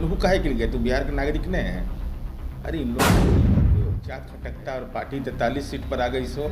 वो काहे के लिए गए? तू बिहार का नागरिक नहीं है? अरे इन लोग क्या खटकता और पार्टी 43 सीट पर आ गई सो।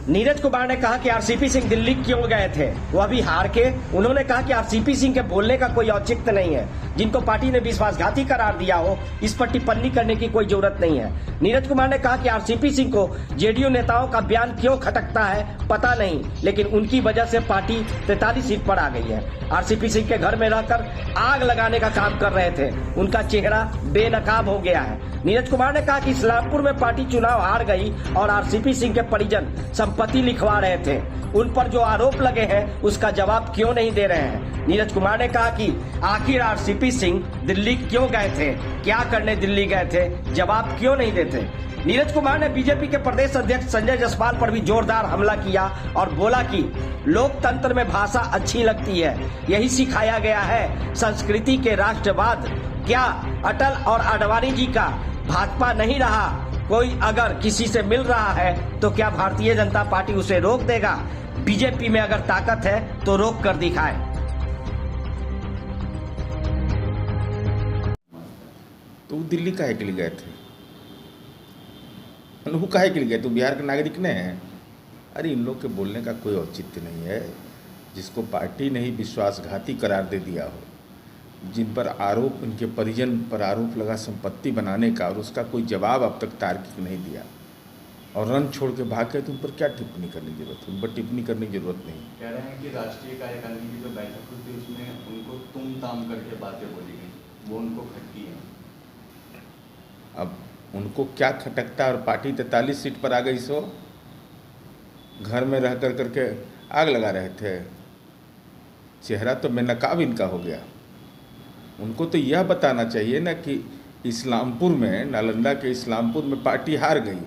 नीरज कुमार ने कहा कि आरसीपी सिंह दिल्ली क्यों गए थे, वह भी हार के। उन्होंने कहा कि आरसीपी सिंह के बोलने का कोई औचित्य नहीं है। जिनको पार्टी ने विश्वासघाती करार दिया हो, इस पर टिप्पणी करने की कोई जरूरत नहीं है। नीरज कुमार ने कहा कि आरसीपी सिंह को जेडीयू नेताओं का बयान क्यों खटकता है पता नहीं, लेकिन उनकी वजह से पार्टी 43 सीट पर आ गई है। आरसीपी सिंह के घर में रहकर आग लगाने का काम कर रहे थे, उनका चेहरा बेनकाब हो गया है। नीरज कुमार ने कहा कि इस्लामपुर में पार्टी चुनाव हार गई और आरसीपी सिंह के परिजन संपत्ति लिखवा रहे थे। उन पर जो आरोप लगे हैं उसका जवाब क्यों नहीं दे रहे हैं। नीरज कुमार ने कहा कि आखिर आरसीपी सिंह दिल्ली क्यों गए थे, क्या करने दिल्ली गए थे, जवाब क्यों नहीं देते। नीरज कुमार ने बीजेपी के प्रदेश अध्यक्ष संजय जायसवाल पर भी जोरदार हमला किया और बोला कि लोकतंत्र में भाषा अच्छी लगती है, यही सिखाया गया है। संस्कृति के राष्ट्रवाद क्या अटल और आडवाणी जी का भाजपा नहीं रहा? कोई अगर किसी से मिल रहा है तो क्या भारतीय जनता पार्टी उसे रोक देगा? बीजेपी में अगर ताकत है तो रोक कर दिखाए। तो दिल्ली काहे के लिए गए थे? वो काहे के लिए गए? तू बिहार का नागरिक नहीं है? अरे इन लोग के बोलने का कोई औचित्य नहीं है। जिसको पार्टी ने ही विश्वासघाती करार दे दिया हो, जिन पर आरोप, इनके परिजन पर आरोप लगा संपत्ति बनाने का, और उसका कोई जवाब अब तक तार्किक नहीं दिया, और रन छोड़ के भाग गए, तो उन पर क्या टिप्पणी करने की जरूरत है? उन पर टिप्पणी करने की जरूरत नहीं। कह रहे हैं कि राष्ट्रीय कार्यकारिणी की जो बैठक हुई थी उसमें उनको तुम ताम करके बातें बोली गई, वो उनको खटकी है। अब उनको क्या खटकता और पार्टी 43 सीट पर आ गई सो। घर में रह कर करके आग लगा रहे थे, चेहरा तो बेनकाब इनका हो गया। उनको तो यह बताना चाहिए ना कि इस्लामपुर में, नालंदा के इस्लामपुर में पार्टी हार गई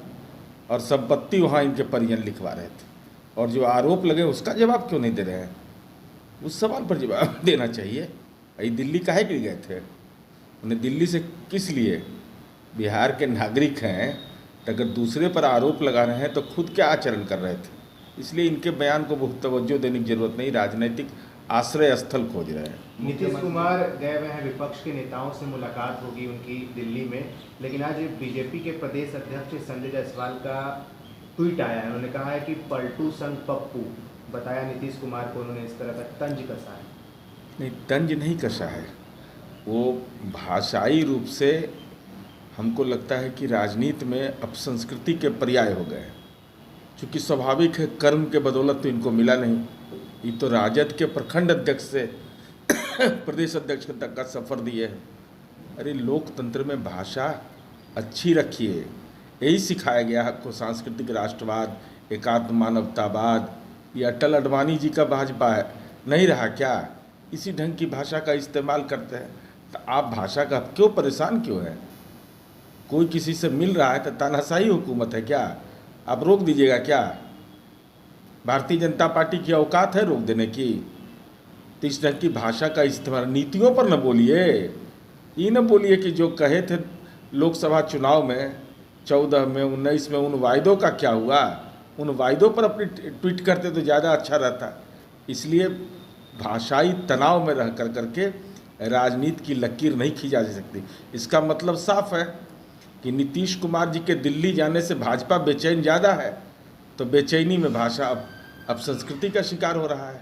और संपत्ति वहाँ इनके परिजन लिखवा रहे थे, और जो आरोप लगे उसका जवाब क्यों नहीं दे रहे हैं? उस सवाल पर जवाब देना चाहिए। ये दिल्ली काहे के लिए गए थे? उन्हें दिल्ली से किस लिए? बिहार के नागरिक हैं, तो अगर दूसरे पर आरोप लगा रहे हैं तो खुद क्या आचरण कर रहे थे? इसलिए इनके बयान को बहुत तवज्जो देने की जरूरत नहीं, राजनीतिक आश्रय स्थल खोज रहे हैं। नीतीश कुमार गए हुए हैं, विपक्ष के नेताओं से मुलाकात होगी उनकी दिल्ली में, लेकिन आज बीजेपी के प्रदेश अध्यक्ष संजय जायसवाल का ट्वीट आया है। उन्होंने कहा है कि पलटू संग पप्पू, बताया नीतीश कुमार को उन्होंने इस तरह का तंज कसा है। नहीं, तंज नहीं कसा है, वो भाषाई रूप से हमको लगता है कि राजनीति में अपसंस्कृति के पर्याय हो गए, चूँकि स्वाभाविक है, कर्म के बदौलत तो इनको मिला नहीं। ये तो राजद के प्रखंड अध्यक्ष से प्रदेश अध्यक्ष तक का सफ़र दिए है। अरे लोकतंत्र में भाषा अच्छी रखिए, यही सिखाया गया आपको। सांस्कृतिक राष्ट्रवाद, एकात्म मानवतावाद, ये अटल आडवाणी जी का भाजपा है, नहीं रहा क्या? इसी ढंग की भाषा का इस्तेमाल करते हैं। तो आप भाषा का क्यों परेशान क्यों है? कोई किसी से मिल रहा है तो तानाशाही हुकूमत है क्या? आप रोक दीजिएगा क्या? भारतीय जनता पार्टी की औकात है रोक देने की? तो इस ढंग की भाषा का इस्तेमाल, नीतियों पर न बोलिए। ये न बोलिए कि जो कहे थे लोकसभा चुनाव में 14 में 19 में, उन वायदों का क्या हुआ? उन वायदों पर अपनी ट्वीट करते तो ज़्यादा अच्छा रहता। इसलिए भाषाई तनाव में रह कर करके राजनीति की लकीर नहीं खींचा जा सकती। इसका मतलब साफ है कि नीतीश कुमार जी के दिल्ली जाने से भाजपा बेचैन ज़्यादा है, तो बेचैनी में भाषा अब संस्कृति का शिकार हो रहा है।